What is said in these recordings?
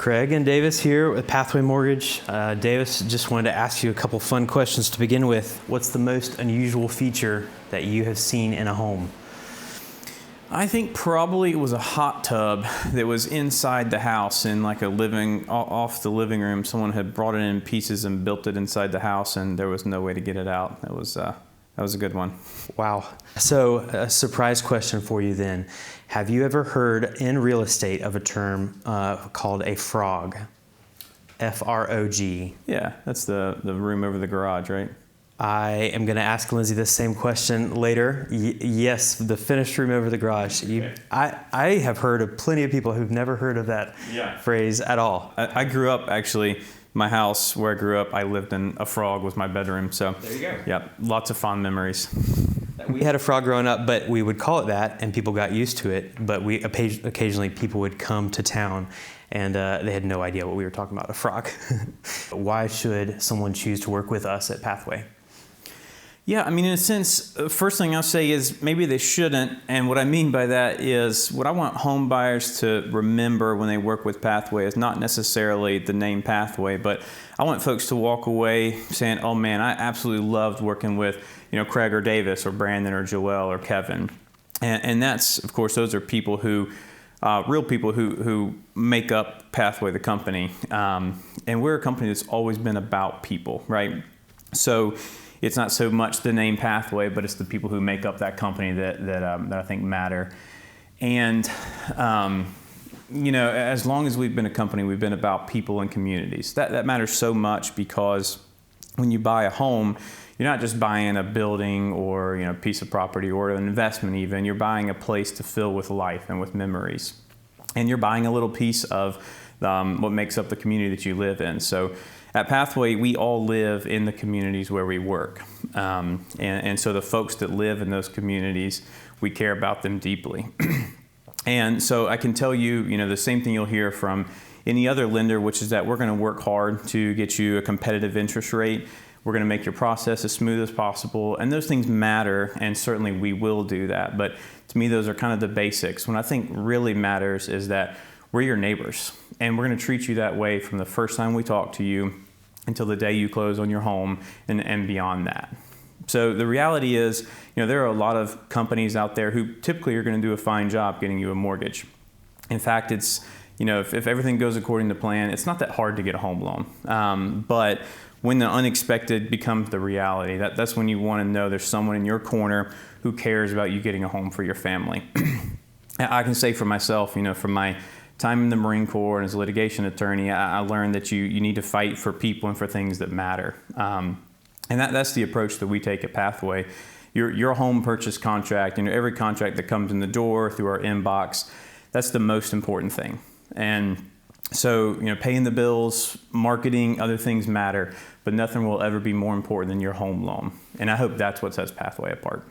Craig and Davis here with Pathway Mortgage. Davis, just wanted to ask you a couple fun questions to begin with. What's the most unusual feature that you have seen in a home? I think probably it was a hot tub that was inside the house in like off the living room. Someone had brought it in pieces and built it inside the house, and there was no way to get it out. That was a good one. Wow. So a surprise question for you then. Have you ever heard in real estate of a term called a frog? F-R-O-G. Yeah, that's the room over the garage, right? I am going to ask Lindsey the same question later. Yes, the finished room over the garage. Okay. I have heard of plenty of people who've never heard of that phrase at all. I grew up, actually, my house where I grew up, I lived in a frog was my bedroom. So there you go. Yeah, lots of fond memories. We had a frog growing up, but we would call it that, and people got used to it. But occasionally people would come to town, and they had no idea what we were talking about, a frog. Why should someone choose to work with us at Pathway? Yeah, I mean, in a sense, first thing I'll say is maybe they shouldn't. And what I mean by that is what I want home buyers to remember when they work with Pathway is not necessarily the name Pathway, but I want folks to walk away saying, oh man, I absolutely loved working with, Craig or Davis or Brandon or Joel or Kevin. And that's, of course, those are people who, real people who make up Pathway, the company. And we're a company that's always been about people, right? So it's not so much the name Pathway, but it's the people who make up that company that I think matter. And, as long as we've been a company, we've been about people and communities. That matters so much because when you buy a home, you're not just buying a building or a piece of property or an investment even. You're buying a place to fill with life and with memories. And you're buying a little piece of what makes up the community that you live in. So at Pathway, we all live in the communities where we work. And so the folks that live in those communities, we care about them deeply. And so I can tell you, the same thing you'll hear from any other lender, which is that we're going to work hard to get you a competitive interest rate. We're going to make your process as smooth as possible. And those things matter, and certainly we will do that. But to me, those are kind of the basics. What I think really matters is that we're your neighbors, and we're going to treat you that way from the first time we talk to you until the day you close on your home and beyond that. So the reality is, there are a lot of companies out there who typically are going to do a fine job getting you a mortgage. In fact, it's, if everything goes according to plan, it's not that hard to get a home loan. But when the unexpected becomes the reality, that's when you want to know there's someone in your corner who cares about you getting a home for your family. I can say for myself, from my time in the Marine Corps and as a litigation attorney, I learned that you need to fight for people and for things that matter. And that's the approach that we take at Pathway. Your home purchase contract, every contract that comes in the door through our inbox, that's the most important thing. And so, paying the bills, marketing, other things matter, but nothing will ever be more important than your home loan. And I hope that's what sets Pathway apart.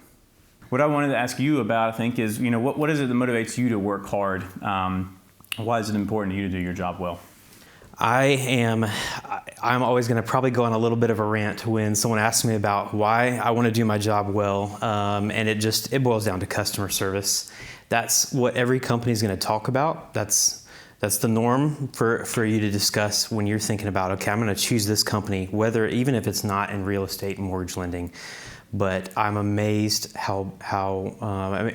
What I wanted to ask you about, I think, is, what is it that motivates you to work hard? Why is it important to you to do your job well? I'm always going to probably go on a little bit of a rant when someone asks me about why I want to do my job well, and it boils down to customer service. That's what every company is going to talk about. That's the norm for you to discuss when you're thinking about, okay, I'm going to choose this company, even if it's not in real estate and mortgage lending. But I'm amazed how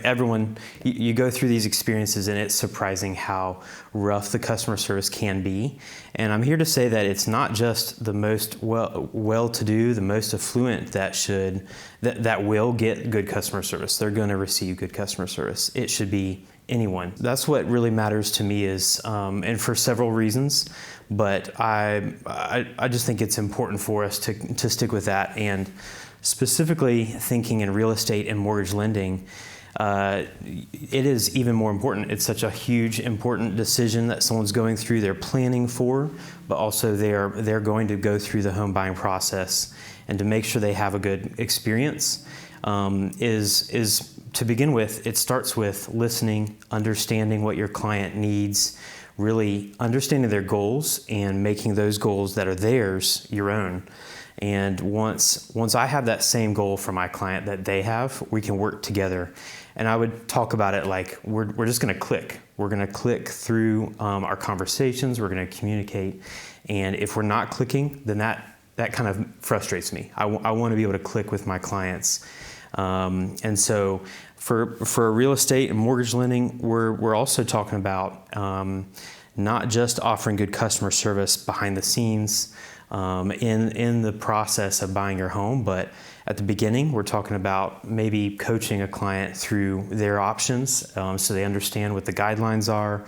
everyone, you go through these experiences and it's surprising how rough the customer service can be. And I'm here to say that it's not just the most well-to-do, the most affluent that will get good customer service. They're going to receive good customer service. It should be anyone. That's what really matters to me is, and for several reasons, but I just think it's important for us to stick with that. And specifically thinking in real estate and mortgage lending, it is even more important. It's such a huge, important decision that someone's going through, they're planning for, but also they're going to go through the home buying process. And to make sure they have a good experience is to begin with, it starts with listening, understanding what your client needs, really understanding their goals and making those goals that are theirs your own. And once I have that same goal for my client that they have, we can work together. And I would talk about it like we're just going to click. We're going to click through our conversations. We're going to communicate. And if we're not clicking, then that kind of frustrates me. I want to be able to click with my clients. And so for real estate and mortgage lending, we're also talking about not just offering good customer service behind the scenes in the process of buying your home, but at the beginning, we're talking about maybe coaching a client through their options so they understand what the guidelines are.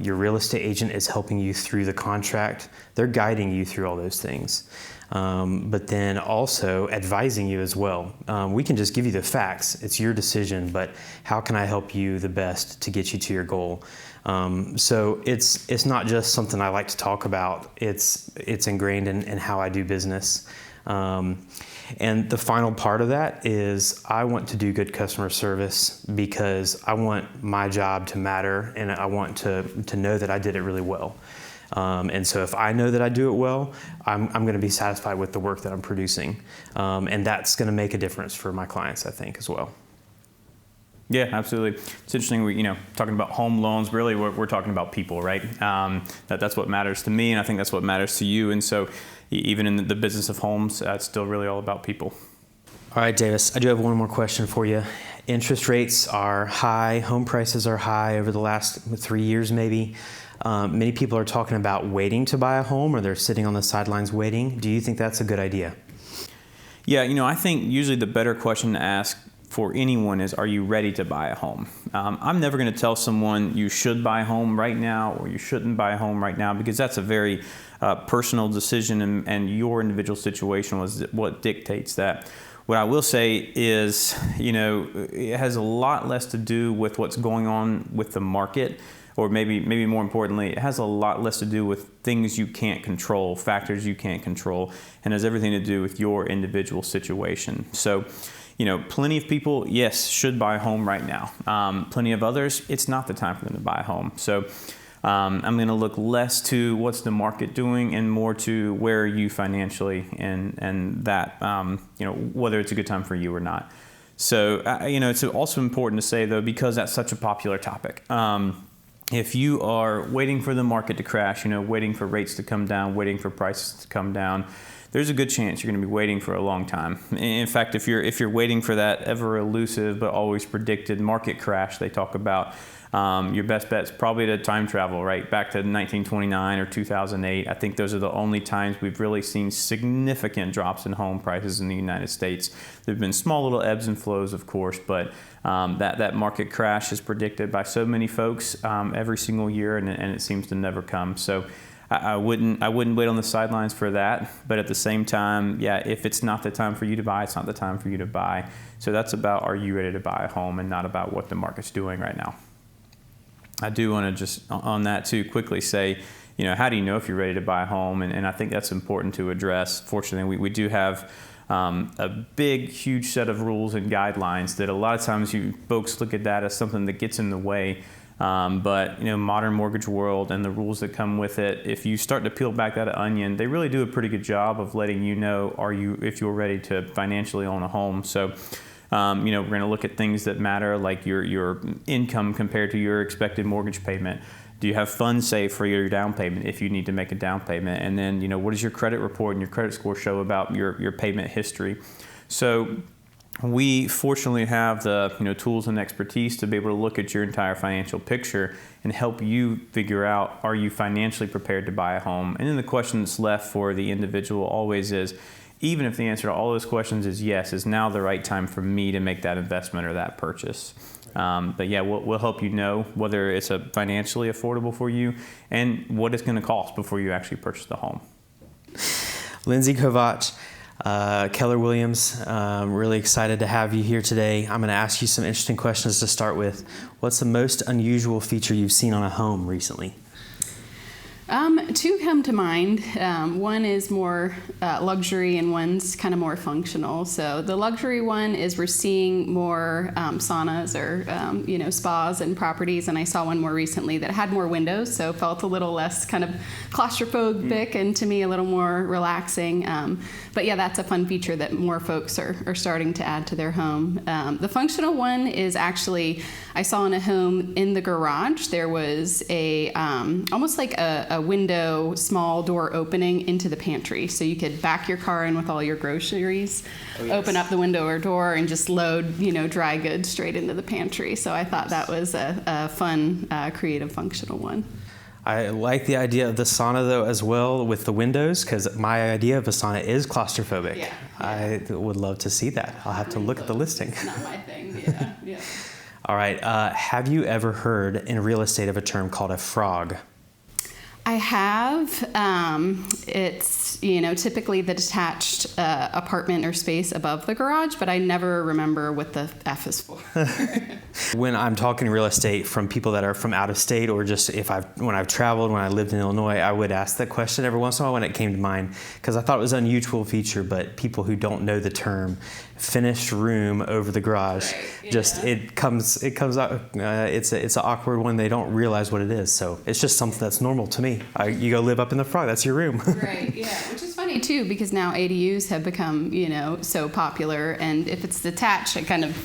Your real estate agent is helping you through the contract. They're guiding you through all those things. But then also advising you as well. We can just give you the facts. It's your decision, but how can I help you the best to get you to your goal? So it's not just something I like to talk about. It's ingrained in how I do business. And the final part of that is I want to do good customer service because I want my job to matter and I want to know that I did it really well. And so if I know that I do it well, I'm going to be satisfied with the work that I'm producing. And that's going to make a difference for my clients, I think, as well. Yeah, absolutely. It's interesting. Talking about home loans, really, we're talking about people, right? That's what matters to me, and I think that's what matters to you. And so, even in the business of homes, it's still really all about people. All right, Davis, I do have one more question for you. Interest rates are high, home prices are high over the last 3 years, maybe. Many people are talking about waiting to buy a home, or they're sitting on the sidelines waiting. Do you think that's a good idea? Yeah, I think usually the better question to ask for anyone is, are you ready to buy a home? I'm never going to tell someone you should buy a home right now or you shouldn't buy a home right now, because that's a very personal decision, and your individual situation was what dictates that. What I will say is, it has a lot less to do with what's going on with the market, or maybe more importantly, it has a lot less to do with things you can't control, factors you can't control, and has everything to do with your individual situation. So, plenty of people, yes, should buy a home right now. Plenty of others, it's not the time for them to buy a home. So I'm going to look less to what's the market doing and more to where are you financially, and that, whether it's a good time for you or not. So, it's also important to say, though, because that's such a popular topic, if you are waiting for the market to crash, waiting for rates to come down, waiting for prices to come down, there's a good chance you're going to be waiting for a long time. In fact, if you're waiting for that ever elusive but always predicted market crash they talk about, your best bet's probably to time travel, right? Back to 1929 or 2008. I think those are the only times we've really seen significant drops in home prices in the United States. There have been small little ebbs and flows, of course, but that market crash is predicted by so many folks every single year, and it seems to never come. So I wouldn't wait on the sidelines for that. But at the same time, yeah, if it's not the time for you to buy, it's not the time for you to buy. So that's about, are you ready to buy a home, and not about what the market's doing right now. I do want to just on that too quickly say, how do you know if you're ready to buy a home? And I think that's important to address. Fortunately, we do have a big, huge set of rules and guidelines that a lot of times you folks look at that as something that gets in the way. But modern mortgage world and the rules that come with it, if you start to peel back that onion, they really do a pretty good job of letting you know if you're ready to financially own a home. So we're going to look at things that matter, like your income compared to your expected mortgage payment. Do you have funds saved for your down payment if you need to make a down payment? And then what does your credit report and your credit score show about your payment history? So we fortunately have the tools and expertise to be able to look at your entire financial picture and help you figure out, are you financially prepared to buy a home? And then the question that's left for the individual always is, even if the answer to all those questions is yes, is now the right time for me to make that investment or that purchase? But yeah, we'll help you know whether it's financially affordable for you and what it's going to cost before you actually purchase the home. Lindsey Kovach, Keller Williams, really excited to have you here today. I'm going to ask you some interesting questions to start with. What's the most unusual feature you've seen on a home recently? Two come to mind. One is more luxury and one's kind of more functional. So the luxury one is we're seeing more saunas or spas and properties, and I saw one more recently that had more windows, so felt a little less kind of claustrophobic and to me a little more relaxing. But yeah, that's a fun feature that more folks are starting to add to their home. The functional one is actually, I saw in a home in the garage, there was a almost like a window, small door opening into the pantry. So you could back your car in with all your groceries, open up the window or door, and just load, dry goods straight into the pantry. So I thought that was a fun, creative, functional one. I like the idea of the sauna, though, as well, with the windows, because my idea of a sauna is claustrophobic. Yeah. I would love to see that. I'll have to look at the listing. It's not my thing, yeah. All right. Have you ever heard in real estate of a term called a frog? I have. It's, typically the detached apartment or space above the garage, but I never remember what the F is for. When I'm talking real estate from people that are from out of state, or just when I've traveled, when I lived in Illinois, I would ask that question every once in a while when it came to mind, because I thought it was an unusual feature, but people who don't know the term finished room over the garage, it comes out, it's an awkward one. They don't realize what it is. So it's just something that's normal to me. You go live up in the frog, that's your room. Right, yeah, which is funny too, because now ADUs have become, so popular, and if it's detached, I kind of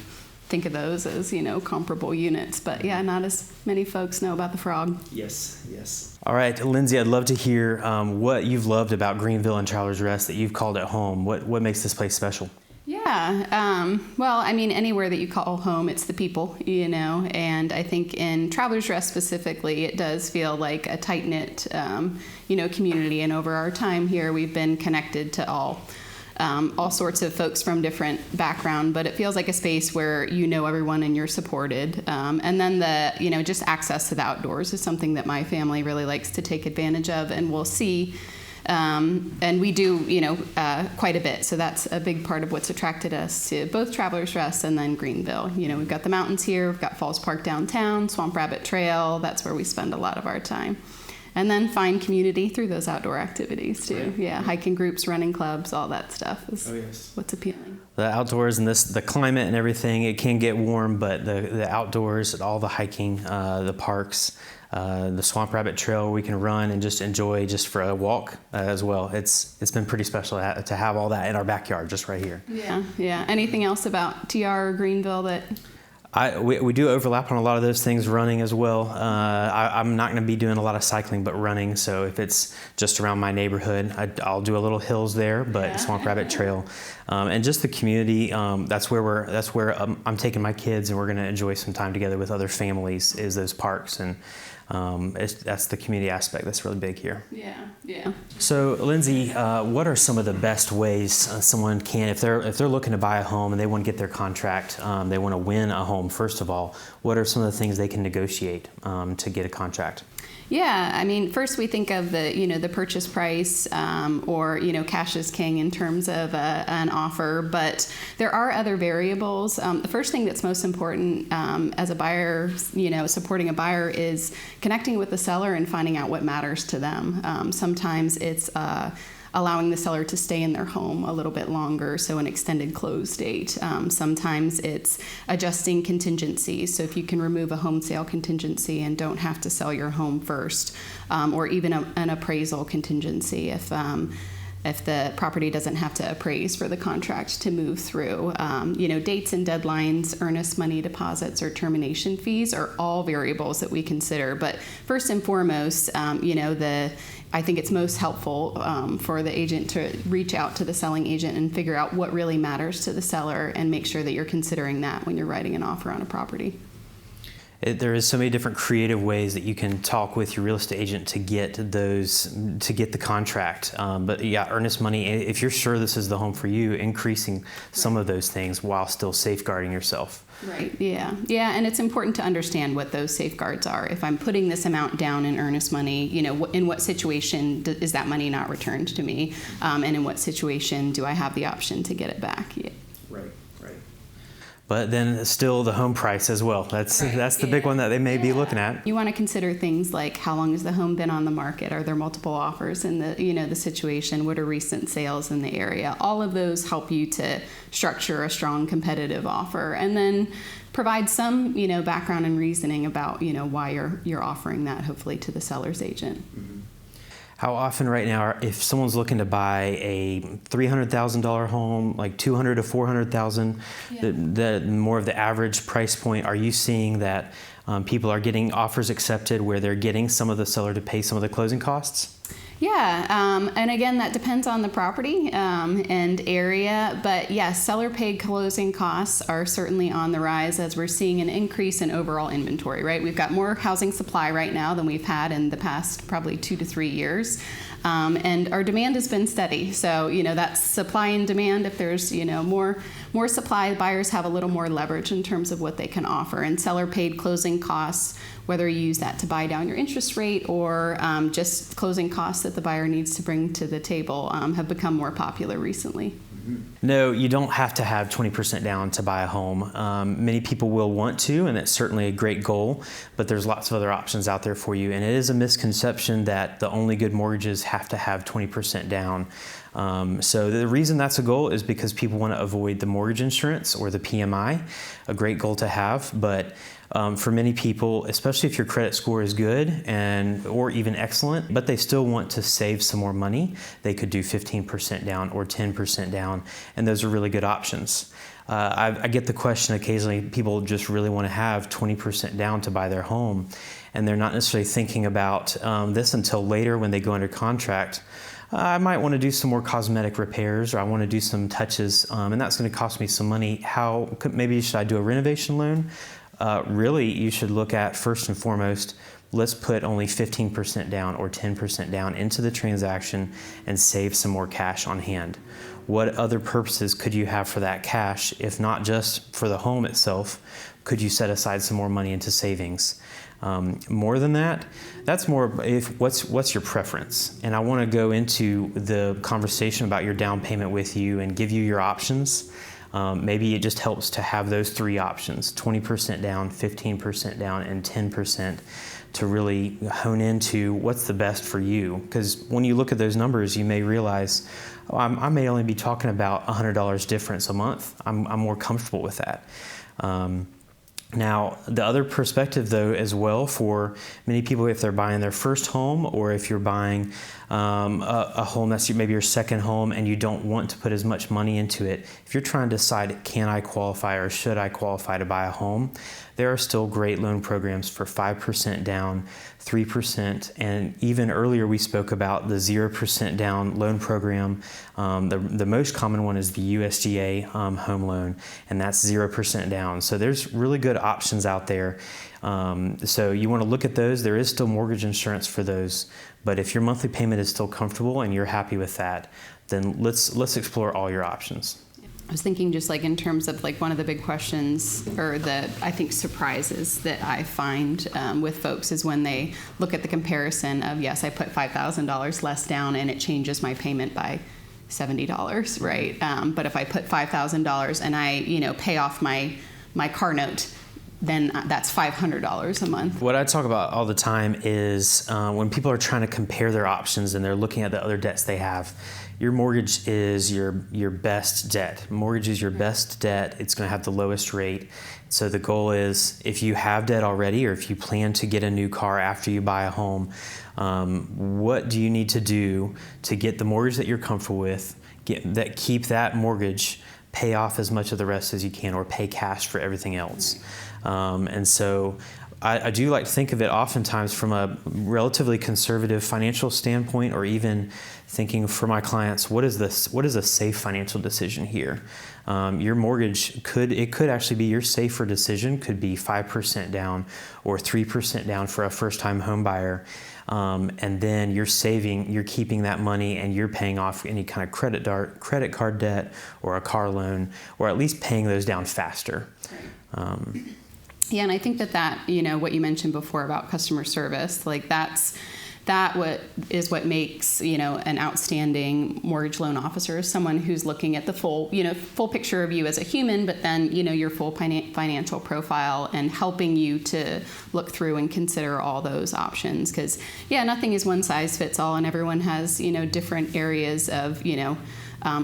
think of those as, comparable units. But yeah, not as many folks know about the frog. Yes. All right, Lindsey, I'd love to hear what you've loved about Greenville and Travelers Rest that you've called it home. What makes this place special? Yeah, well, anywhere that you call home, it's the people, and I think in Travelers Rest specifically, it does feel like a tight-knit, community, and over our time here, we've been connected to all sorts of folks from different background, but it feels like a space where everyone and you're supported. And then just access to the outdoors is something that my family really likes to take advantage of, and we'll see. And we do, quite a bit. So that's a big part of what's attracted us to both Travelers Rest and then Greenville. We've got the mountains here, we've got Falls Park downtown, Swamp Rabbit Trail. That's where we spend a lot of our time. And then find community through those outdoor activities too. Right. Yeah, hiking groups, running clubs, all that stuff is what's appealing. The outdoors and the climate and everything, it can get warm, but the outdoors, all the hiking, the parks, the Swamp Rabbit Trail we can run and just enjoy just for a walk as well. It's been pretty special to have all that in our backyard just right here. Yeah. Anything else about TR or Greenville that... We do overlap on a lot of those things, running as well. I'm not going to be doing a lot of cycling, but running. So if it's just around my neighborhood, I'll do a little hills there, but Swamp Rabbit Trail, and just the community. That's where I'm taking my kids, and we're going to enjoy some time together with other families. Is those parks, and that's the community aspect that's really big here. Yeah. So, Lindsey, what are some of the best ways someone can, if they're looking to buy a home and they want to get their contract, they want to win a home, first of all, what are some of the things they can negotiate to get a contract? Yeah, first we think of the purchase price, or cash is king in terms of an offer, but there are other variables. The first thing that's most important as a buyer, supporting a buyer, is connecting with the seller and finding out what matters to them. Sometimes it's allowing the seller to stay in their home a little bit longer, so an extended close date. Sometimes it's adjusting contingencies, so if you can remove a home sale contingency and don't have to sell your home first, or even an appraisal contingency if the property doesn't have to appraise for the contract to move through. Dates and deadlines, earnest money deposits, or termination fees are all variables that we consider. But first and foremost, I think it's most helpful for the agent to reach out to the selling agent and figure out what really matters to the seller and make sure that you're considering that when you're writing an offer on a property. There is so many different creative ways that you can talk with your real estate agent to get the contract. But yeah, earnest money, if you're sure this is the home for you, increasing some of those things while still safeguarding yourself. Right, yeah, and it's important to understand what those safeguards are. If I'm putting this amount down in earnest money, in what situation is that money not returned to me? And in what situation do I have the option to get it back? Yeah. Right. but then still the home price as well. That's the big one that they may be looking at. You want to consider things like how long has the home been on the market? Are there multiple offers in the situation? What are recent sales in the area? All of those help you to structure a strong competitive offer, and then provide some background and reasoning about why you're offering that, hopefully, to the seller's agent. How often right now, if someone's looking to buy a $300,000 home, like $200,000 to $400,000, the more of the average price point, are you seeing that people are getting offers accepted where they're getting some of the seller to pay some of the closing costs? Yeah, and again, that depends on the property and area, but yes, seller paid closing costs are certainly on the rise as we're seeing an increase in overall inventory, right? We've got more housing supply right now than we've had in the past probably 2 to 3 years. And our demand has been steady. So, that's supply and demand. If there's, more supply, buyers have a little more leverage in terms of what they can offer. And seller paid closing costs, whether you use that to buy down your interest rate or just closing costs that the buyer needs to bring to the table, have become more popular recently. No, you don't have to have 20% down to buy a home. Many people will want to, and it's certainly a great goal, but there's lots of other options out there for you. And it is a misconception that the only good mortgages have to have 20% down. So the reason that's a goal is because people want to avoid the mortgage insurance or the PMI, a great goal to have, but for many people, especially if your credit score is good or even excellent, but they still want to save some more money, they could do 15% down or 10% down, and those are really good options. I get the question occasionally, people just really want to have 20% down to buy their home, and they're not necessarily thinking about this until later when they go under contract. I might want to do some more cosmetic repairs, or I want to do some touches, and that's going to cost me some money. Maybe should I do a renovation loan? Really, you should look at, first and foremost, let's put only 15% down or 10% down into the transaction and save some more cash on hand. What other purposes could you have for that cash, if not just for the home itself? Could you set aside some more money into savings? More than that, that's more what's your preference? And I want to go into the conversation about your down payment with you and give you your options. Maybe it just helps to have those 3 options, 20% down, 15% down, and 10%, to really hone into what's the best for you. Because when you look at those numbers, you may realize, I may only be talking about $100 difference a month. I'm more comfortable with that. Now, the other perspective, though, as well, for many people, if they're buying their first home, or if you're buying a home that's maybe your second home and you don't want to put as much money into it, if you're trying to decide, can I qualify or should I qualify to buy a home, there are still great loan programs for 5% down, 3%, and even earlier we spoke about the 0% down loan program. The most common one is the USDA home loan, and that's 0% down. So there's really good options out there. So you want to look at those. There is still mortgage insurance for those, but if your monthly payment is still comfortable and you're happy with that, then let's explore all your options. I was thinking just like in terms of like one of the big questions or I think surprises that I find with folks is when they look at the comparison of, yes, I put $5,000 less down and it changes my payment by $70, right? But if I put $5,000 and I, pay off my car note, then that's $500 a month. What I talk about all the time is when people are trying to compare their options and they're looking at the other debts they have, your mortgage is your best debt. Mortgage is your best debt. It's going to have the lowest rate. So the goal is, if you have debt already, or if you plan to get a new car after you buy a home, what do you need to do to get the mortgage that you're comfortable with, keep that mortgage, pay off as much of the rest as you can, or pay cash for everything else. And so I do like to think of it oftentimes from a relatively conservative financial standpoint, or even thinking for my clients, what is a safe financial decision here? Your mortgage could actually be your safer decision, could be 5% down or 3% down for a first-time home buyer. And then you're keeping that money and you're paying off any kind of credit card debt or a car loan, or at least paying those down faster. Yeah, and I think that what you mentioned before about customer service, like that's what makes, an outstanding mortgage loan officer, someone who's looking at the full picture of you as a human, but then, your full financial profile and helping you to look through and consider all those options. Because, nothing is one size fits all, and everyone has, different areas of,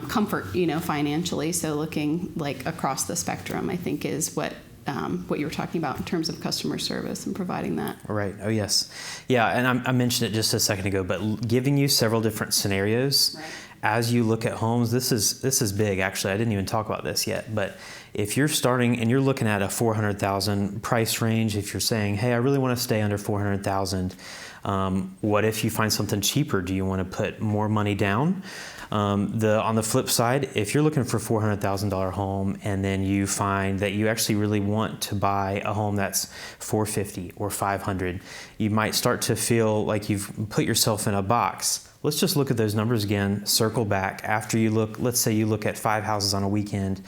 comfort, financially. So looking like across the spectrum, I think, is what you were talking about in terms of customer service and providing that. Right. Oh, yes. Yeah, and I mentioned it just a second ago, but giving you several different scenarios as you look at homes. This is big. Actually, I didn't even talk about this yet, but if you're starting and you're looking at a $400,000 price range, if you're saying, hey, I really want to stay under $400,000, what if you find something cheaper? Do you want to put more money down? On the flip side, if you're looking for a $400,000 home and then you find that you actually really want to buy a home that's $450,000 or $500,000, you might start to feel like you've put yourself in a box. Let's just look at those numbers again, circle back. After you look, let's say you look at 5 houses on a weekend.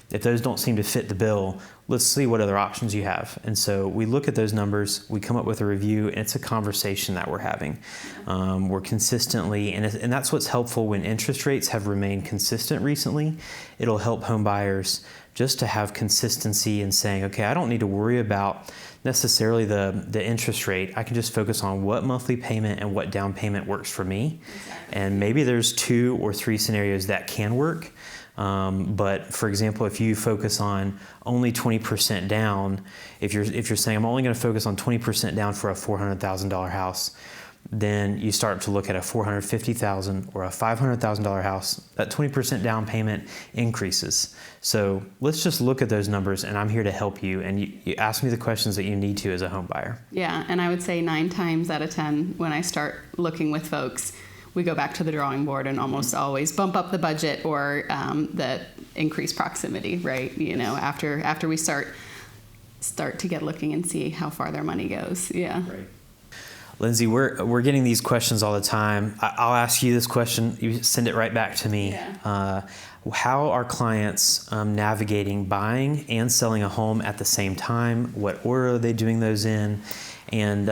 If those don't seem to fit the bill, let's see what other options you have. And so we look at those numbers, we come up with a review, and it's a conversation that we're having. We're consistently, and that's what's helpful when interest rates have remained consistent recently. It'll help home buyers just to have consistency in saying, okay, I don't need to worry about necessarily the interest rate. I can just focus on what monthly payment and what down payment works for me. Exactly. And maybe there's 2 or 3 scenarios that can work. But for example, if you focus on only 20% down, if you're saying I'm only going to focus on 20% down for a $400,000 house, then you start to look at a $450,000 or a $500,000 house. That 20% down payment increases. So let's just look at those numbers, and I'm here to help you. And you ask me the questions that you need to as a home buyer. Yeah, and I would say 9 times out of 10 when I start looking with folks, we go back to the drawing board and almost always bump up the budget or the increased proximity, right? After we start to get looking and see how far their money goes. Yeah. Right. Lindsey, we're getting these questions all the time. I'll ask you this question. You send it right back to me. Yeah. How are clients navigating buying and selling a home at the same time? What order are they doing those in? And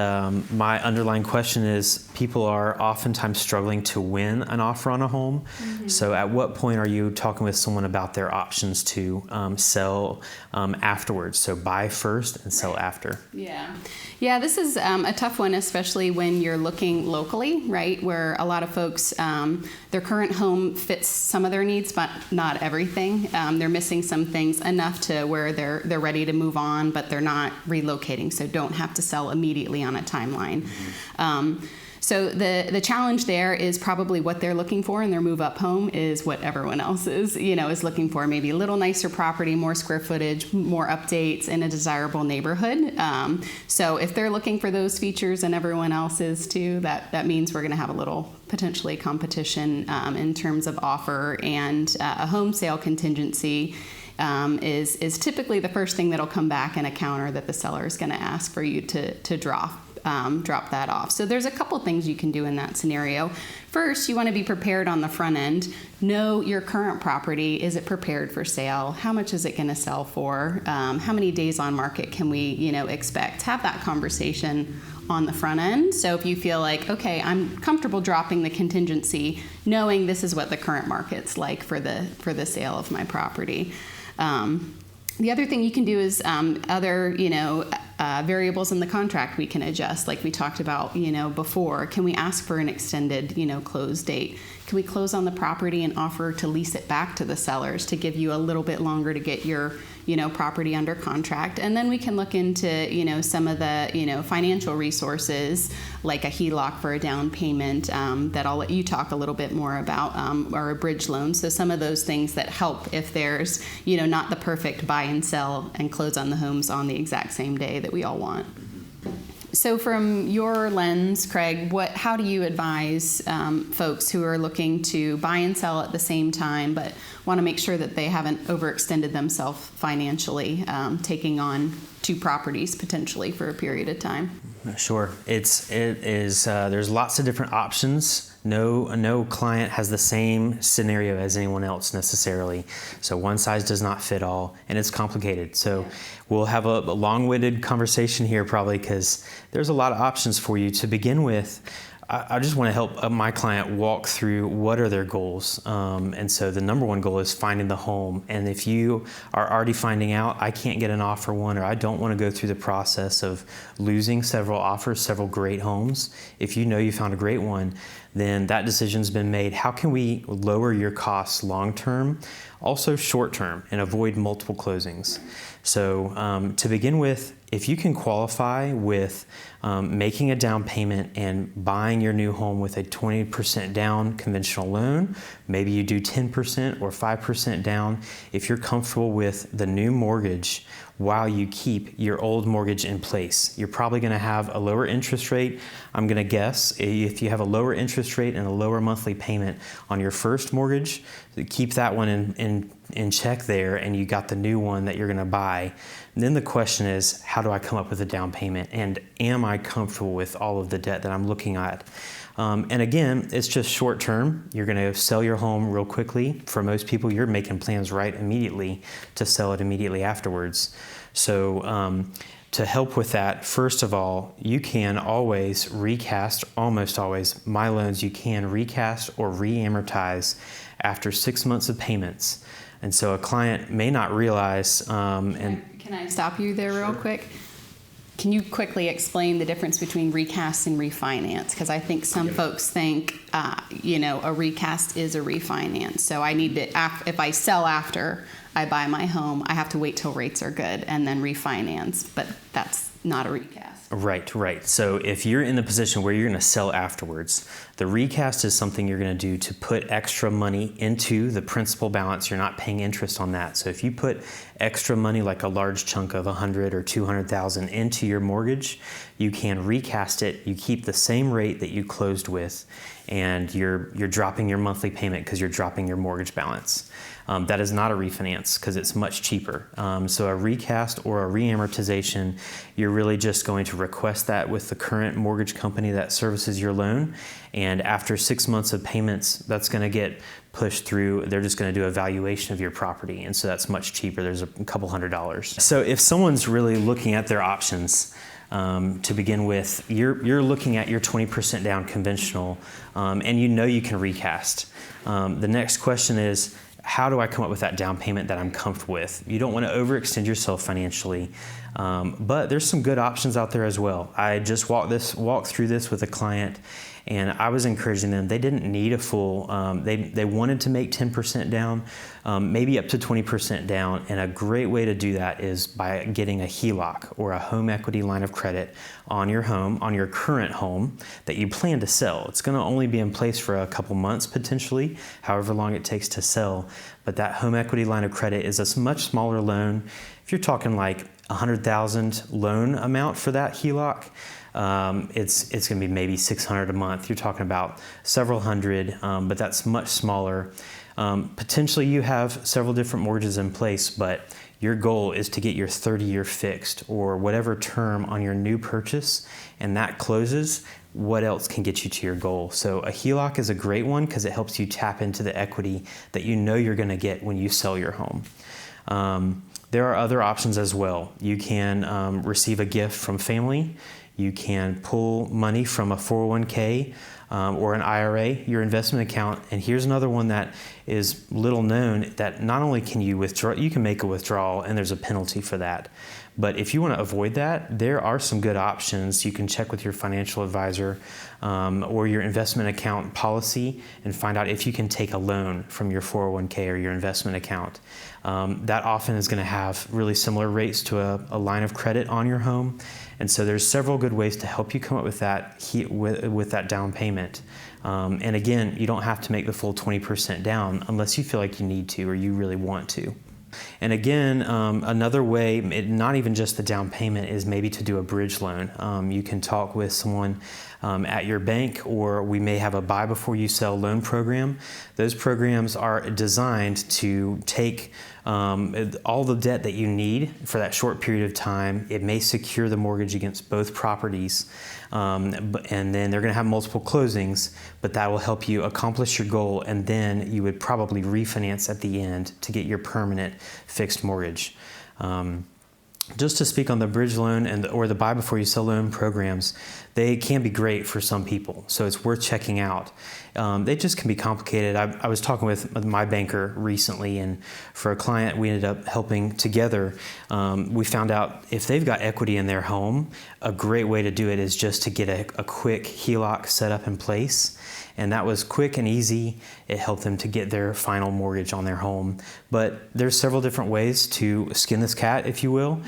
my underlying question is, people are oftentimes struggling to win an offer on a home. Mm-hmm. So at what point are you talking with someone about their options to sell afterwards? So buy first and sell after. Yeah, this is a tough one, especially when you're looking locally, right? Where a lot of folks, their current home fits some of their needs, but not everything. They're missing some things enough to where they're ready to move on, but they're not relocating, so don't have to sell immediately on a timeline. Mm-hmm. So the challenge there is probably what they're looking for in their move-up home is what everyone else is looking for. Maybe a little nicer property, more square footage, more updates in a desirable neighborhood. So if they're looking for those features and everyone else is too, that means we're going to have a little potentially competition in terms of offer, and a home sale contingency is typically the first thing that'll come back in a counter that the seller is going to ask for you to drop that off. So there's a couple things you can do in that scenario. First, you want to be prepared on the front end. Know your current property. Is it prepared for sale? How much is it going to sell for? How many days on market can we, expect? Have that conversation on the front end. So if you feel like, okay, I'm comfortable dropping the contingency, knowing this is what the current market's like for the sale of my property. The other thing you can do is other, variables in the contract we can adjust, like we talked about, before. Can we ask for an extended, close date? Can we close on the property and offer to lease it back to the sellers to give you a little bit longer to get your, property under contract? And then we can look into, some of the, financial resources, like a HELOC for a down payment that I'll let you talk a little bit more about, or a bridge loan. So some of those things that help if there's, not the perfect buy and sell and close on the homes on the exact same day that we all want. So from your lens, Craig, how do you advise folks who are looking to buy and sell at the same time, but want to make sure that they haven't overextended themselves financially, taking on 2 properties potentially for a period of time? Sure. It is. There's lots of different options. No client has the same scenario as anyone else necessarily. So one size does not fit all, and it's complicated. So we'll have a long-winded conversation here probably, because there's a lot of options for you. To begin with, I just want to help my client walk through what are their goals. And so the number one goal is finding the home. And if you are already finding out, I can't get an offer one, or I don't want to go through the process of losing several offers, several great homes. If you know you found a great one, then that decision's been made. How can we lower your costs long-term, also short-term, and avoid multiple closings? So to begin with, if you can qualify with making a down payment and buying your new home with a 20% down conventional loan, maybe you do 10% or 5% down, if you're comfortable with the new mortgage while you keep your old mortgage in place, you're probably going to have a lower interest rate. I'm going to guess if you have a lower interest rate and a lower monthly payment on your first mortgage, keep that one in check there, and you got the new one that you're going to buy. And then the question is, how do I come up with a down payment? And am I comfortable with all of the debt that I'm looking at? And again, it's just short term. You're going to sell your home real quickly. For most people, you're making plans right immediately to sell it immediately afterwards. So to help with that, first of all, you can always recast, almost always, my loans you can recast or re-amortize after 6 months of payments. And so a client may not realize. Can I stop you there real quick? Can you quickly explain the difference between recast and refinance? Because I think some folks think, a recast is a refinance. So I need to, if I sell after I buy my home, I have to wait till rates are good and then refinance. But that's not a recast. Right. So if you're in the position where you're going to sell afterwards, the recast is something you're going to do to put extra money into the principal balance. You're not paying interest on that. So if you put extra money, like a large chunk of $100,000 or $200,000 into your mortgage, you can recast it. You keep the same rate that you closed with, and you're dropping your monthly payment because you're dropping your mortgage balance. That is not a refinance because it's much cheaper. So a recast or a reamortization, you're really just going to request that with the current mortgage company that services your loan. And after 6 months of payments, that's going to get pushed through. They're just going to do a valuation of your property. And so that's much cheaper. There's a couple $100s. So if someone's really looking at their options, to begin with, you're looking at your 20% down conventional, and you know you can recast. The next question is, how do I come up with that down payment that I'm comfortable with? You don't want to overextend yourself financially, but there's some good options out there as well. I just walked through this with a client, and I was encouraging them. They didn't need a full, they wanted to make 10% down, maybe up to 20% down, and a great way to do that is by getting a HELOC or a home equity line of credit on your home, on your current home that you plan to sell. It's going to only be in place for a couple months potentially, however long it takes to sgoing but that home equity line of credit is a much smaller loan. If you're talking like $100,000 loan amount for that HELOC, it's going to be maybe $600 a month. You're talking about several hundred, but that's much smaller. Potentially you have several different mortgages in place, but your goal is to get your 30-year fixed or whatever term on your new purchase, and that closes. What else can get you to your goal? So a HELOC is a great one because it helps you tap into the equity that you know you're going to get when you sell your home. There are other options as well. You can receive a gift from family. You can pull money from a 401k or an IRA, your investment account. And here's another one that is little known, that not only can you withdraw, you can make a withdrawal and there's a penalty for that. But if you want to avoid that, there are some good options. You can check with your financial advisor or your investment account policy and find out if you can take a loan from your 401k or your investment account. That often is going to have really similar rates to a line of credit on your home. And so there's several good ways to help you come up with that with that down payment. And again, you don't have to make the full 20% down unless you feel like you need to or you really want to. And again, another way, not even just the down payment, is maybe to do a bridge loan. You can talk with someone at your bank, or we may have a buy before you sell loan program. Those programs are designed to take all the debt that you need for that short period of time. It may secure the mortgage against both properties, and then they're going to have multiple closings, but that will help you accomplish your goal, and then you would probably refinance at the end to get your permanent fixed mortgage. just to speak on the bridge loan or the buy before you sell loan programs, they can be great for some people, so it's worth checking out. They just can be complicated. I was talking with my banker recently, and for a client we ended up helping together, we found out if they've got equity in their home, a great way to do it is just to get a quick HELOC set up in place. And that was quick and easy. It helped them to get their final mortgage on their home. But there's several different ways to skin this cat, if you will,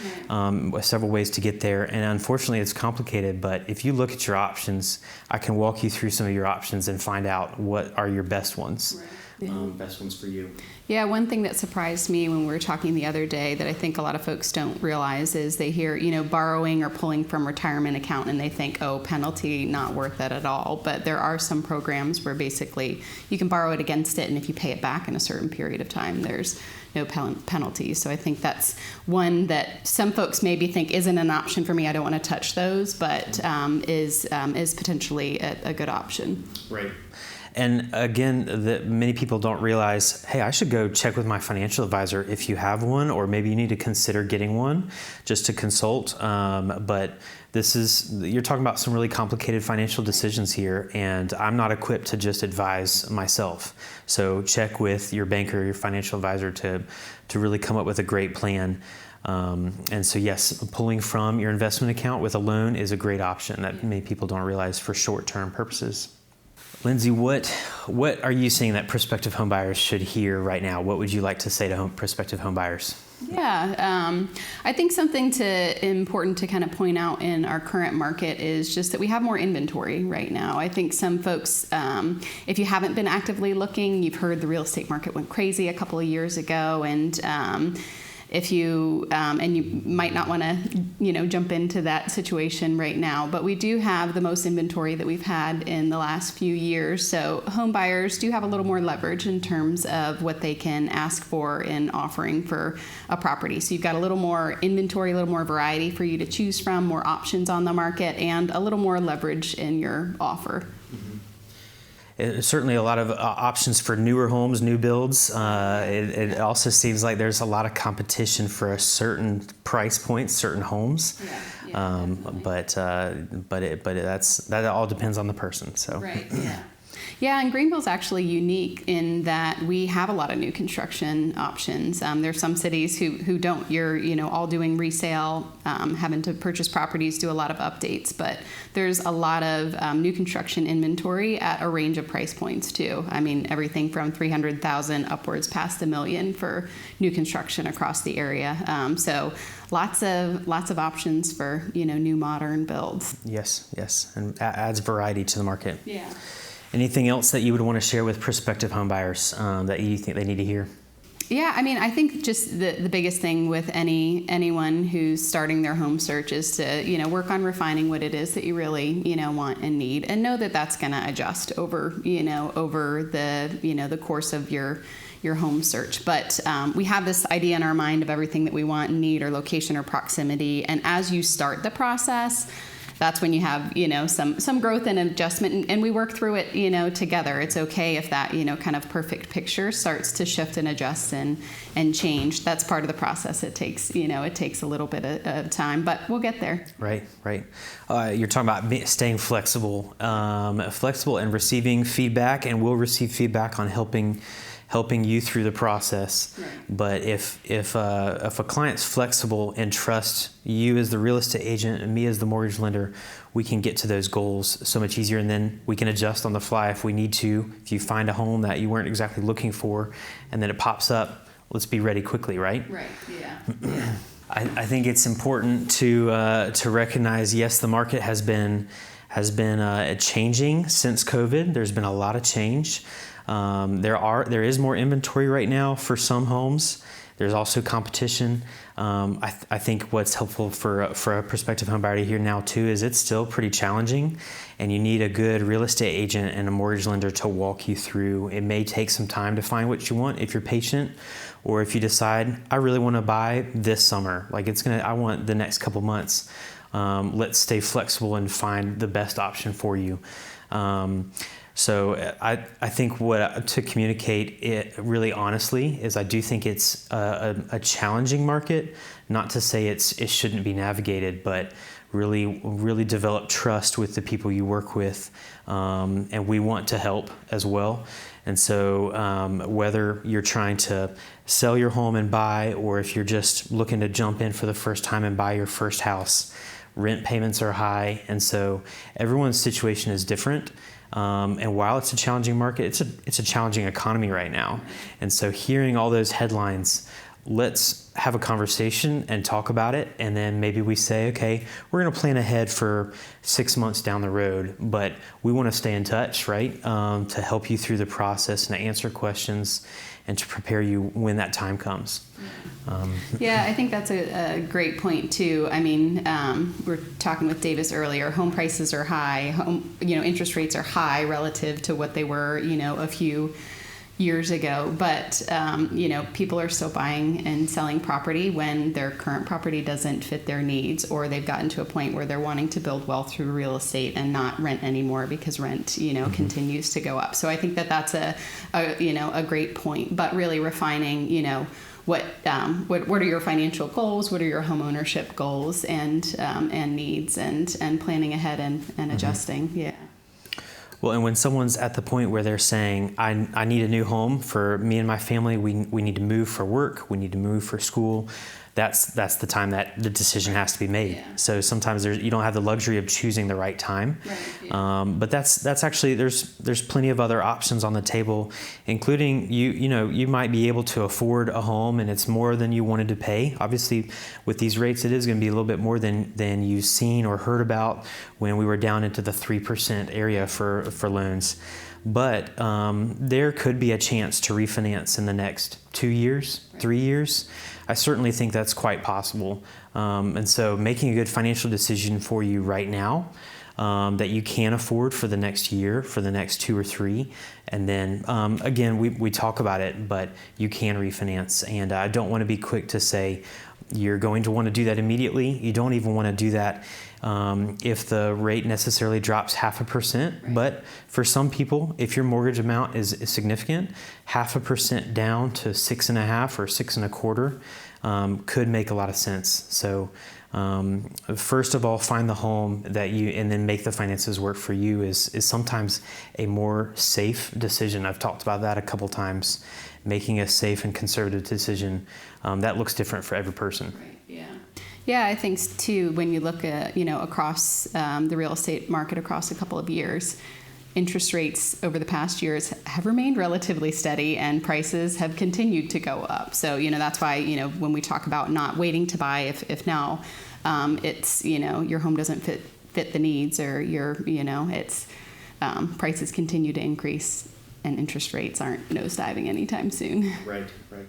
several ways to get there. And unfortunately, it's complicated. But if you look at your options, I can walk you through some of your options and find out what are your best ones. Best ones for you. Yeah, one thing that surprised me when we were talking the other day that I think a lot of folks don't realize is they hear, borrowing or pulling from retirement account and they think, oh, penalty, not worth it at all. But there are some programs where basically you can borrow it against it, and if you pay it back in a certain period of time, there's no penalty. So I think that's one that some folks maybe think isn't an option for me. I don't want to touch those, but is potentially a good option. Right. And again, many people don't realize, hey, I should go check with my financial advisor if you have one, or maybe you need to consider getting one just to consult. But you're talking about some really complicated financial decisions here, and I'm not equipped to just advise myself. So check with your banker, your financial advisor to really come up with a great plan. And so yes, pulling from your investment account with a loan is a great option that many people don't realize for short-term purposes. Lindsey, what are you seeing that prospective home buyers should hear right now? What would you like to say to prospective home buyers? Yeah, I think something important to kind of point out in our current market is just that we have more inventory right now. I think some folks, if you haven't been actively looking, you've heard the real estate market went crazy a couple of years ago, and if you and you might not want to jump into that situation right now, but we do have the most inventory that we've had in the last few years. So home buyers do have a little more leverage in terms of what they can ask for in offering for a property. So you've got a little more inventory, a little more variety for you to choose from, more options on the market, and a little more leverage in your offer. Certainly a lot of options for newer homes, new builds. It also seems like there's a lot of competition for a certain price point, certain homes. But that all depends on the person. So. Right. Yeah. Yeah, and Greenville's actually unique in that we have a lot of new construction options. There's some cities who don't. You're all doing resale, having to purchase properties, do a lot of updates, but there's a lot of new construction inventory at a range of price points too. I mean, everything from $300,000 upwards past $1 million for new construction across the area. So lots of options for new modern builds. Yes, and adds variety to the market. Yeah. Anything else that you would want to share with prospective home buyers that you think they need to hear? Yeah, I mean, I think just the biggest thing with anyone who's starting their home search is to work on refining what it is that you really want and need, and know that that's going to adjust over the course of your home search. But we have this idea in our mind of everything that we want and need, or location or proximity, and as you start the process, that's when you have, some growth and adjustment, and we work through it, together. It's okay if that, kind of perfect picture starts to shift and adjust and change. That's part of the process. It takes a little bit of time, but we'll get there. Right. You're talking about staying flexible and receiving feedback, and we'll receive feedback on helping you through the process. Right. But if a client's flexible and trusts you as the real estate agent and me as the mortgage lender, we can get to those goals so much easier, and then we can adjust on the fly if we need to. If you find a home that you weren't exactly looking for and then it pops up, let's be ready quickly, right? Right, yeah. I think it's important to recognize, yes, the market has been changing since COVID. There's been a lot of change. There is more inventory right now for some homes. There's also competition. I think what's helpful for a prospective home buyer to hear now too is it's still pretty challenging, and you need a good real estate agent and a mortgage lender to walk you through. It may take some time to find what you want if you're patient, or if you decide I really want to buy this summer, I want the next couple months. Let's stay flexible and find the best option for you. So I think to communicate it really honestly is I do think it's a challenging market. Not to say it shouldn't be navigated, but really develop trust with the people you work with, and we want to help as well. And so whether you're trying to sell your home and buy, or if you're just looking to jump in for the first time and buy your first house, rent payments are high, and so everyone's situation is different. And while it's a challenging market, it's a challenging economy right now. And so hearing all those headlines, let's have a conversation and talk about it. And then maybe we say, okay, we're going to plan ahead for 6 months down the road, but we want to stay in touch, right? To help you through the process and to answer questions and to prepare you when that time comes. Yeah, I think that's a great point too. I mean, we were talking with Davis earlier. Home prices are high. Interest rates are high relative to what they were, a few years ago. But people are still buying and selling property when their current property doesn't fit their needs, or they've gotten to a point where they're wanting to build wealth through real estate and not rent anymore because rent, continues to go up. So I think that's a great point. But really refining, what are your financial goals? What are your home ownership goals and needs, and planning ahead and adjusting? Yeah. Well, and when someone's at the point where they're saying, I need a new home for me and my family, we need to move for work, we need to move for school, that's the time that the decision has to be made. Yeah. So sometimes you don't have the luxury of choosing the right time. Right, yeah. But that's actually, there's plenty of other options on the table, including you might be able to afford a home and it's more than you wanted to pay. Obviously, with these rates, it is going to be a little bit more than you've seen or heard about when we were down into the 3% area for loans. But there could be a chance to refinance in the next 2 years, 3 years. I certainly think that's quite possible. And so making a good financial decision for you right now that you can afford for the next year, for the next 2 or 3. And then, again, we talk about it, but you can refinance. And I don't want to be quick to say you're going to want to do that immediately. You don't even want to do that if the rate necessarily drops 0.5%. Right. But for some people, if your mortgage amount is significant, 0.5% down to 6.5 or 6.25 could make a lot of sense. So first of all, find the home that and then make the finances work for you is sometimes a more safe decision. I've talked about that a couple times. Making a safe and conservative decision that looks different for every person. Right. Yeah. Yeah, I think too, when you look at, across the real estate market across a couple of years, interest rates over the past years have remained relatively steady and prices have continued to go up. So, that's why, when we talk about not waiting to buy, if now it's, your home doesn't fit the needs, or it's prices continue to increase and interest rates aren't nosediving anytime soon. Right, right.